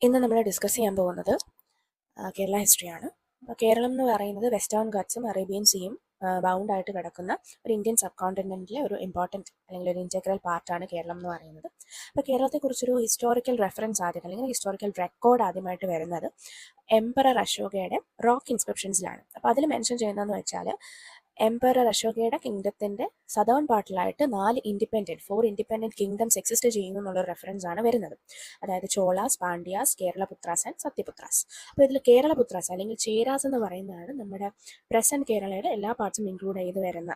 ഇന്ന് നമ്മൾ ഡിസ്കസ് ചെയ്യാൻ പോകുന്നത് കേരള ഹിസ്റ്ററിയാണ്. കേരളം എന്ന് പറയുന്നത് വെസ്റ്റേൺ ഗട്ട്സും അറേബ്യൻ സീയും ബൗണ്ട് ആയിട്ട് കിടക്കുന്ന ഒരു ഇന്ത്യൻ സബ് കോണ്ടിനെന്റിലെ ഒരു ഇമ്പോർട്ടൻറ്റ് അല്ലെങ്കിൽ ഒരു ഇൻറ്റഗ്രൽ പാർട്ടാണ് കേരളം എന്ന് പറയുന്നത്. അപ്പോൾ കേരളത്തെക്കുറിച്ചൊരു ഹിസ്റ്റോറിക്കൽ റെഫറൻസ് ആദ്യം അല്ലെങ്കിൽ ഹിസ്റ്റോറിക്കൽ റെക്കോർഡ് ആദ്യമായിട്ട് വരുന്നത് എംപറർ അശോകയുടെ റോക്ക് ഇൻസ്ക്രിപ്ഷൻസിലാണ്. അപ്പോൾ അതിൽ മെൻഷൻ ചെയ്യുന്നതെന്ന് വെച്ചാൽ എംപറർ അശോകയുടെ കിങ്ഡത്തിൻ്റെ സദേൺ പാർട്ടിലായിട്ട് 4 ഇൻഡിപെൻഡൻറ്റ് കിങ്ഡംസ് എക്സിസ്റ്റ് ചെയ്യുന്നു എന്നുള്ളൊരു റെഫറൻസ് ആണ് വരുന്നത്. അതായത് ചോളാസ്, പാണ്ഡ്യാസ്, കേരളപുത്രാസ് ആൻഡ് സത്യപുത്രാസ്. അപ്പോൾ ഇതിൽ കേരളപുത്രാസ് അല്ലെങ്കിൽ ചേരാസ് എന്ന് പറയുന്നതാണ് നമ്മുടെ പ്രസന്റ് കേരളയുടെ എല്ലാ പാർട്സും ഇൻക്ലൂഡ് ചെയ്ത് വരുന്ന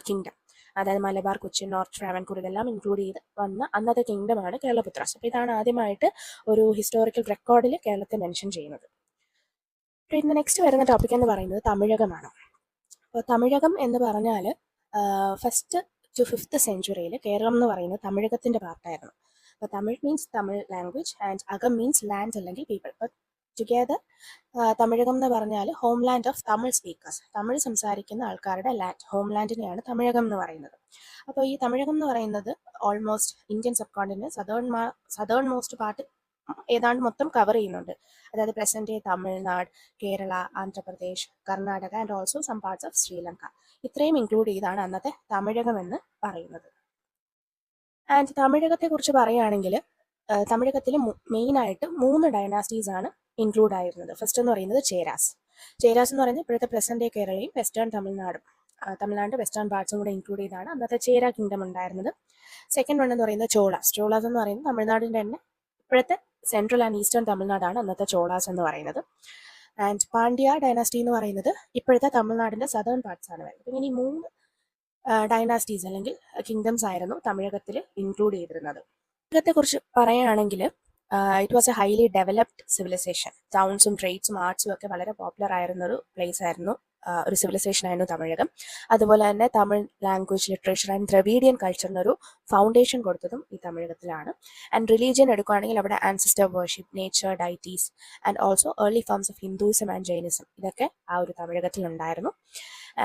കിങ്ഡം. അതായത് മലബാർ, കൊച്ചിൻ, നോർത്ത് ട്രാവൻകൂർ ഇതെല്ലാം ഇൻക്ലൂഡ് ചെയ്ത് വന്ന അന്നത്തെ കിങ്ഡമാണ് കേരളപുത്രാസ്. അപ്പോൾ ഇതാണ് ആദ്യമായിട്ട് ഒരു ഹിസ്റ്റോറിക്കൽ റെക്കോർഡിൽ കേരളത്തെ മെൻഷൻ ചെയ്യുന്നത്. പിന്നെ നെക്സ്റ്റ് വരുന്ന ടോപ്പിക് എന്ന് പറയുന്നത് തമിഴകമാണ്. അപ്പോൾ തമിഴകം എന്ന് പറഞ്ഞാൽ ഫസ്റ്റ് ടു 5th സെഞ്ച്വറിയിൽ കേരളം എന്ന് പറയുന്നത് തമിഴകത്തിൻ്റെ പാർട്ടായിരുന്നു. അപ്പോൾ Tamil means Tamil language and അകം മീൻസ് ലാൻഡ് അല്ലെങ്കിൽ പീപ്പിൾ. അപ്പോൾ ടുഗെദർ തമിഴകം എന്ന് പറഞ്ഞാൽ home land of Tamil speakers, Tamil സംസാരിക്കുന്ന ആൾക്കാരുടെ ലാൻഡ്, ഹോം ലാൻഡിനെയാണ് തമിഴകം എന്ന് പറയുന്നത്. അപ്പോൾ ഈ തമിഴകം എന്ന് പറയുന്നത് almost Indian subcontinent southern most part ഏതാണ്ട് മൊത്തം കവർ ചെയ്യുന്നുണ്ട്. അതായത് present day Tamil Nadu, Kerala, Andhra Pradesh, Karnataka and also some parts of Sri Lanka. ഇത്രയും ഇൻക്ലൂഡ് ചെയ്താണ് അന്നത്തെ തമിഴകം എന്ന് പറയുന്നത്. ആൻഡ് തമിഴകത്തെ കുറിച്ച് പറയുകയാണെങ്കിൽ തമിഴകത്തിൽ മെയിനായിട്ട് 3 ഡൈനാസ്റ്റീസ് ആണ് ഇൻക്ലൂഡ് ആയിരുന്നത്. ഫസ്റ്റ് എന്ന് പറയുന്നത് ചേരാസ് എന്ന് പറയുന്നത് ഇപ്പോഴത്തെ പ്രസന്റ് ഡേ കേരളയും വെസ്റ്റേൺ തമിഴ്നാട് വെസ്റ്റേൺ പാർട്സും കൂടെ ഇൻക്ലൂഡ് ചെയ്താണ് അന്നത്തെ ചേര കിങ്ഡം ഉണ്ടായിരുന്നത്. സെക്കൻഡ് വൺ എന്ന് പറയുന്നത് ചോളാസ് എന്ന് പറയുന്നത് തമിഴ്നാടിൻ്റെ തന്നെ ഇപ്പോഴത്തെ സെൻട്രൽ ആൻഡ് ഈസ്റ്റേൺ തമിഴ്നാടാണ് അന്നത്തെ ചോളാസ് എന്ന് പറയുന്നത്. ആൻഡ് പാണ്ഡ്യ ഡൈനാസ്റ്റി എന്ന് പറയുന്നത് ഇപ്പോഴത്തെ തമിഴ്നാടിൻ്റെ സദേൺ പാർട്സ് ആണ് വരുന്നത്. ഇങ്ങനെ ഈ 3 ഡൈനാസ്റ്റീസ് അല്ലെങ്കിൽ കിങ്ഡംസ് ആയിരുന്നു തമിഴകത്തിൽ ഇൻക്ലൂഡ് ചെയ്തിരുന്നത്. തമിഴകത്തെക്കുറിച്ച് പറയുകയാണെങ്കിൽ it was a highly developed civilisation. ടൗൺസും ട്രേഡ്സും ആർട്സും ഒക്കെ വളരെ പോപ്പുലർ ആയിരുന്ന ഒരു പ്ലേസ് ആയിരുന്നു, ഒരു സിവിലൈസേഷൻ ആയിരുന്നു തമിഴകം. അതുപോലെ തന്നെ Tamil language, literature and Dravidian കൾച്ചറിനൊരു ഫൗണ്ടേഷൻ കൊടുത്തതും ഈ തമിഴകത്തിലാണ്. ആൻഡ് റിലീജിയൻ എടുക്കുകയാണെങ്കിൽ അവിടെ ancestor worship, nature deities and also early forms of Hinduism and Jainism ഇതൊക്കെ ആ ഒരു തമിഴകത്തിൽ ഉണ്ടായിരുന്നു.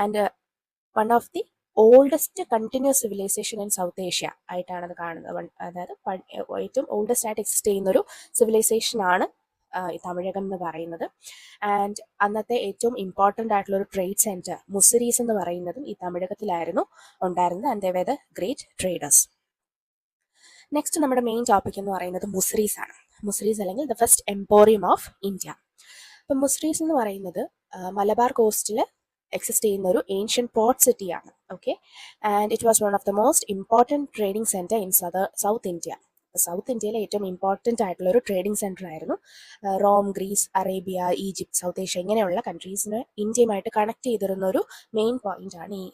And one of the oldest continuous civilisation in South Asia ആയിട്ടാണ് അത് കാണുന്നത്. അതായത് ഏറ്റവും ഓൾഡസ്റ്റ് ആയിട്ട് എക്സിസ്റ്റ് ചെയ്യുന്ന ഒരു സിവിലൈസേഷൻ ആണ് ഈ തമിഴകം എന്ന് പറയുന്നത്. ആൻഡ് അന്നത്തെ ഏറ്റവും ഇമ്പോർട്ടൻ്റ് ആയിട്ടുള്ള ഒരു ട്രേഡ് സെൻറ്റർ മുസിരീസ് എന്ന് പറയുന്നതും ഈ തമിഴകത്തിലായിരുന്നു ഉണ്ടായിരുന്നത്. And they were the great traders. Next നമ്മുടെ മെയിൻ ടോപ്പിക് എന്ന് പറയുന്നത് മുസിരീസ് ആണ്. മുസിരീസ് അല്ലെങ്കിൽ the first emporium of India. അപ്പം മുസിരീസ് എന്ന് പറയുന്നത് മലബാർ കോസ്റ്റിൽ എക്സിസ്റ്റ് ചെയ്യുന്ന ഒരു ഏൻഷ്യൻ പോർട്ട് സിറ്റിയാണ്. Okay, and it was one of the most important trading centre in South India. South ഇന്ത്യയിലെ ഏറ്റവും ഇമ്പോർട്ടൻ്റ് ആയിട്ടുള്ള ഒരു ട്രേഡിംഗ് സെൻറ്റർ ആയിരുന്നു. Rome, Greece, Arabia, Egypt, South Asia ഇങ്ങനെയുള്ള കൺട്രീസിനെ ഇന്ത്യയുമായിട്ട് കണക്ട് ചെയ്തിരുന്ന ഒരു മെയിൻ പോയിന്റ് ആണ് ഈ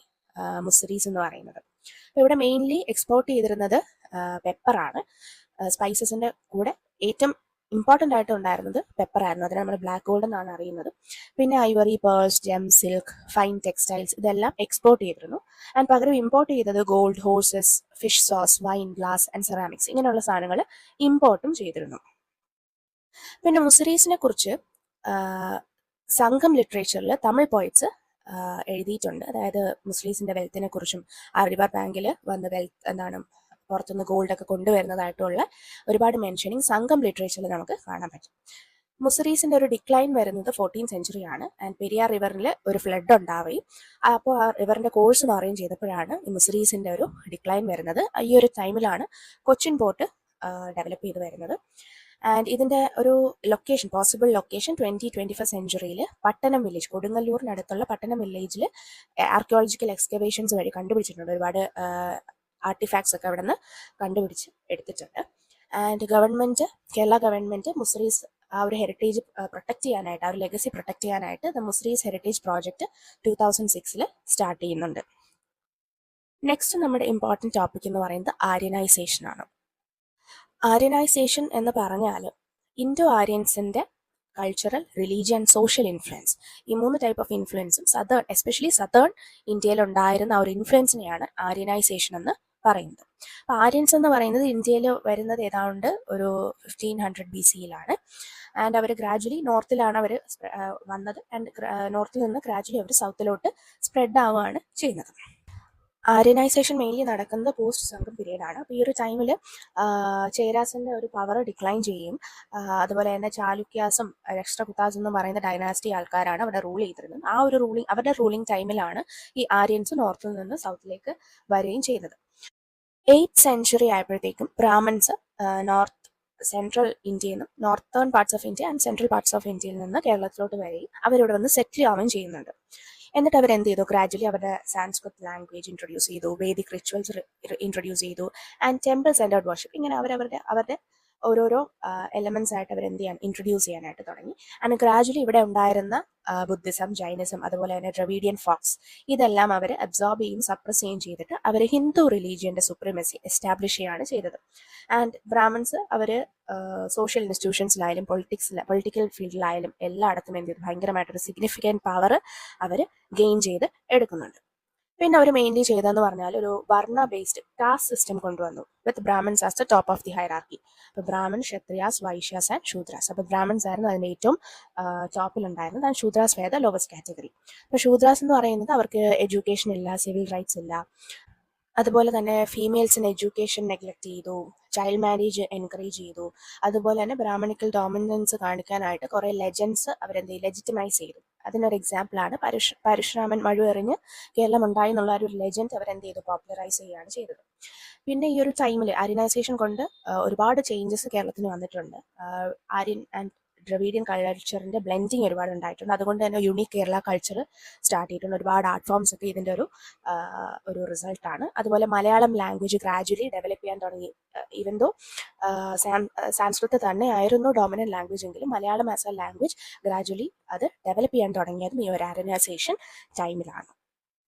മുസിരീസ് എന്ന് പറയുന്നത്. അപ്പോൾ ഇവിടെ മെയിൻലി എക്സ്പോർട്ട് ചെയ്തിരുന്നത് പെപ്പറാണ്. സ്പൈസസിൻ്റെ കൂടെ ഏറ്റവും ഇമ്പോർട്ടൻ്റ് ആയിട്ട് ഉണ്ടായിരുന്നത് പെപ്പറായിരുന്നു. അതിനെ നമ്മൾ ബ്ലാക്ക് ഗോൾഡ് എന്നാണ് അറിയുന്നത്. പിന്നെ ivory, pearls, gem, silk, fine textiles ഇതെല്ലാം എക്സ്പോർട്ട് ചെയ്തിരുന്നു. ആൻഡ് പകരം ഇമ്പോർട്ട് ചെയ്തത് gold, horses, fish sauce, wine, glass and ceramics ഇങ്ങനെയുള്ള സാധനങ്ങൾ ഇമ്പോർട്ടും ചെയ്തിരുന്നു. പിന്നെ മുസിരീസിനെ കുറിച്ച് സംഘം ലിറ്ററേച്ചറിൽ തമിഴ് പോയിറ്റ്സ് എഴുതിയിട്ടുണ്ട്. അതായത് മുസ്ലിംസിന്റെ വെൽത്തിനെ കുറിച്ചും ആ റിവർ ബാങ്കിൽ വന്ന വെൽത്ത് പുറത്തുനിന്ന് ഗോൾഡൊക്കെ കൊണ്ടുവരുന്നതായിട്ടുള്ള ഒരുപാട് മെൻഷനിങ് സംഘം ലിറ്ററേച്ചറിൽ നമുക്ക് കാണാൻ പറ്റും. മുസിരീസിന്റെ ഒരു ഡിക്ലൈൻ വരുന്നത് 14th സെഞ്ച്വറിയാണ്. ആൻഡ് പെരിയാർ റിവറിൽ ഒരു ഫ്ലഡ് ഉണ്ടാവുകയും അപ്പോൾ ആ റിവറിന്റെ കോഴ്സ് മാറുകയും ചെയ്തപ്പോഴാണ് ഈ മുസിരീസിന്റെ ഒരു ഡിക്ലൈൻ വരുന്നത്. ഈ ഒരു ടൈമിലാണ് കൊച്ചിൻ പോർട്ട് ഡെവലപ്പ് ചെയ്ത് വരുന്നത്. ആൻഡ് ഇതിന്റെ ഒരു പോസിബിൾ ലൊക്കേഷൻ 21st സെഞ്ച്വറിയിൽ പട്ടണം വില്ലേജ്, കൊടുങ്ങല്ലൂരിനടുത്തുള്ള പട്ടണം വില്ലേജിൽ ആർക്കിയോളജിക്കൽ എക്സ്കവേഷൻസ് വഴി കണ്ടുപിടിച്ചിട്ടുണ്ട്. ഒരുപാട് ആർട്ടിഫാക്ട്സ് ഒക്കെ അവിടെ നിന്ന് കണ്ടുപിടിച്ച് എടുത്തിട്ടുണ്ട്. ആൻഡ് കേരള ഗവൺമെന്റ് മുസിരീസ് ആ ഒരു ഹെറിറ്റേജ് പ്രൊട്ടക്ട് ചെയ്യാനായിട്ട്, ആ ഒരു ലെഗസി പ്രൊട്ടക്ട് ചെയ്യാനായിട്ട് the Muziris heritage project 2006 start ചെയ്യുന്നുണ്ട്. നെക്സ്റ്റ് നമ്മുടെ ഇമ്പോർട്ടൻറ്റ് ടോപ്പിക് എന്ന് പറയുന്നത് ആര്യനൈസേഷൻ ആണ്. ആര്യനൈസേഷൻ എന്ന് പറഞ്ഞാൽ ഇൻഡോ ആര്യൻസിന്റെ കൾച്ചറൽ, റിലീജിയൻ, സോഷ്യൽ ഇൻഫ്ലുവൻസ്, ഈ 3 ടൈപ്പ് ഓഫ് ഇൻഫ്ലുവൻസും എസ്പെഷ്യലി സദേൺ ഇന്ത്യയിൽ ഉണ്ടായിരുന്ന ആ ഒരു ഇൻഫ്ലുവൻസിനെയാണ് ആര്യനൈസേഷൻ എന്ന് പറയുന്നത്. അപ്പോൾ ആര്യൻസ് എന്ന് പറയുന്നത് ഇന്ത്യയിൽ വരുന്നത് ഏതാണ്ട് ഒരു 1500 BC-യിലാണ്. ആൻഡ് അവർ ഗ്രാജുവലി നോർത്തിലാണ് അവർ വന്നത്. ആൻഡ് നോർത്തിൽ നിന്ന് ഗ്രാജുവലി അവർ സൗത്തിലോട്ട് സ്പ്രെഡ് ആവുകയാണ് ചെയ്യുന്നത്. ആര്യനൈസേഷൻ മെയിൻലി നടക്കുന്നത് പോസ്റ്റ് സംഘം പീരീഡാണ്. അപ്പോൾ ഈ ഒരു ടൈമിൽ ചേരാസിൻ്റെ ഒരു പവർ ഡിക്ലൈൻ ചെയ്യും. അതുപോലെ തന്നെ ചാലുക്യാസും രാഷ്ട്രകുതാസ് എന്ന് പറയുന്ന ഡൈനാസ്റ്റി ആൾക്കാരാണ് അവിടെ റൂൾ ചെയ്തിരുന്നത്. ആ ഒരു അവരുടെ റൂളിംഗ് ടൈമിലാണ് ഈ ആര്യൻസ് നോർത്തിൽ നിന്ന് സൗത്തിലേക്ക് വരികയും ചെയ്തത്. 8th സെഞ്ച്വറി ആയപ്പോഴത്തേക്കും ബ്രാഹ്മൺസ് നോർത്ത് സെൻട്രൽ ഇന്ത്യയിൽ നിന്നും northern parts of India and central parts of ഇന്ത്യയിൽ നിന്ന് കേരളത്തിലോട്ട് വരികയും അവരിവിടെ വന്ന് സെറ്റിൽ ആവുകയും ചെയ്യുന്നുണ്ട്. എന്നിട്ട് അവർ എന്ത് ചെയ്തു, ഗ്രാജുവലി അവരുടെ സാൻസ്ക്രിത് ലാംഗ്വേജ് ഇൻട്രൊഡ്യൂസ് ചെയ്തു, വേദിക് റിച്വൽസ് ഇൻട്രൊഡ്യൂസ് ചെയ്തു, ആൻഡ് ടെമ്പിൾ സെൻറ്റേർഡ് വർഷിപ്പ്. ഇങ്ങനെ അവരുടെ ഓരോരോ എലമെന്റ്സ് ആയിട്ട് അവർ എന്ത് ചെയ്യാൻ ഇൻട്രൊഡ്യൂസ് ചെയ്യാനായിട്ട് തുടങ്ങി. ആൻഡ് ഗ്രാജുവലി ഇവിടെ ഉണ്ടായിരുന്ന ബുദ്ധിസം, ജൈനിസം, അതുപോലെ തന്നെ ഡ്രവീഡിയൻ ഫോക്സ്, ഇതെല്ലാം അവർ അബ്സോർബ് ചെയ്യും, സപ്രസ് ചെയ്യും ചെയ്തിട്ട് അവർ ഹിന്ദു റിലീജിയന്റെ സുപ്രീമസി എസ്റ്റാബ്ലിഷ് ചെയ്യുകയാണ് ചെയ്തത്. ആൻഡ് ബ്രാഹ്മൺസ് അവർ സോഷ്യൽ ഇൻസ്റ്റിറ്റ്യൂഷൻസിലായാലും പൊളിറ്റിക്കൽ ഫീൽഡിലായാലും എല്ലായിടത്തും എന്ത് ചെയ്തു, ഭയങ്കരമായിട്ടൊരു സിഗ്നിഫിക്കൻറ്റ് പവർ അവർ ഗെയിൻ ചെയ്ത് എടുക്കുന്നുണ്ട്. പിന്നെ അവർ മെയിൻലി ചെയ്തതെന്ന് പറഞ്ഞാൽ ഒരു വർണ്ണ ബേസ്ഡ് കാസ്റ്റ് സിസ്റ്റം കൊണ്ടുവന്നു, with Brahmins as the top of the hierarchy. അപ്പോൾ ബ്രാഹ്മൺ, ക്ഷത്രിയാസ്, വൈശ്യാസ് ആൻഡ് ശൂദ്രാസ്. അപ്പോൾ ബ്രാഹ്മൺസ് ആയിരുന്നു അതിൻ്റെ ഏറ്റവും ടോപ്പിലുണ്ടായിരുന്നത്, and Shudras were the lowest category. അപ്പോൾ ശൂദ്രാസ് എന്ന് പറയുന്നത് അവർക്ക് എഡ്യൂക്കേഷൻ ഇല്ല, സിവിൽ റൈറ്റ്സ് ഇല്ല, അതുപോലെ തന്നെ ഫീമെയിൽസിന് എഡ്യൂക്കേഷൻ നെഗ്ലക്ട് ചെയ്തു, ചൈൽഡ് മാരേജ് എൻകറേജ് ചെയ്തു. അതുപോലെ തന്നെ ബ്രാഹ്മണിക്കൽ ഡോമിനൻസ് കാണിക്കാനായിട്ട് കുറേ ലെജൻഡ്സ് അവരെന്ത് ലെജിറ്റിമൈസ് ചെയ്തു. അതിനൊരു എക്സാമ്പിളാണ് പരശുരാമൻ മഴു എറിഞ്ഞ് കേരളം ഉണ്ടായി എന്നുള്ള ഒരു ലെജൻഡ് അവരെന്ത് ചെയ്തു, പോപ്പുലറൈസ് ചെയ്യുകയാണ് ചെയ്തത്. പിന്നെ ഈ ഒരു ടൈമിൽ ആര്യനൈസേഷൻ കൊണ്ട് ഒരുപാട് ചേഞ്ചസ് കേരളത്തിന് വന്നിട്ടുണ്ട്. ആര്യൻ ആൻഡ് ഡ്രവീഡിയൻ കൾച്ചറിന്റെ ബ്ലെൻഡിങ് ഒരുപാട് ഉണ്ടായിട്ടുണ്ട്. അതുകൊണ്ട് തന്നെ യുണീക്ക് കേരള കൾച്ചർ സ്റ്റാർട്ട് ചെയ്തിട്ടുണ്ട്. ഒരുപാട് ആർട്ട് ഫോംസ് ഒക്കെ ഇതിൻ്റെ ഒരു റിസൾട്ടാണ്. അതുപോലെ മലയാളം ലാംഗ്വേജ് ഗ്രാജുവലി ഡെവലപ്പ് ചെയ്യാൻ തുടങ്ങി. ഈവൻ ദോ സാൻസ്ക്രിറ്റ് തന്നെ ആയിരുന്നു ഡോമിനന്റ് ലാംഗ്വേജ് എങ്കിലും Malayalam as A language gradually അത് ഡെവലപ്പ് ചെയ്യാൻ തുടങ്ങിയതും ഈ ഒരു ആര്യനൈസേഷൻ ടൈമിലാണ്.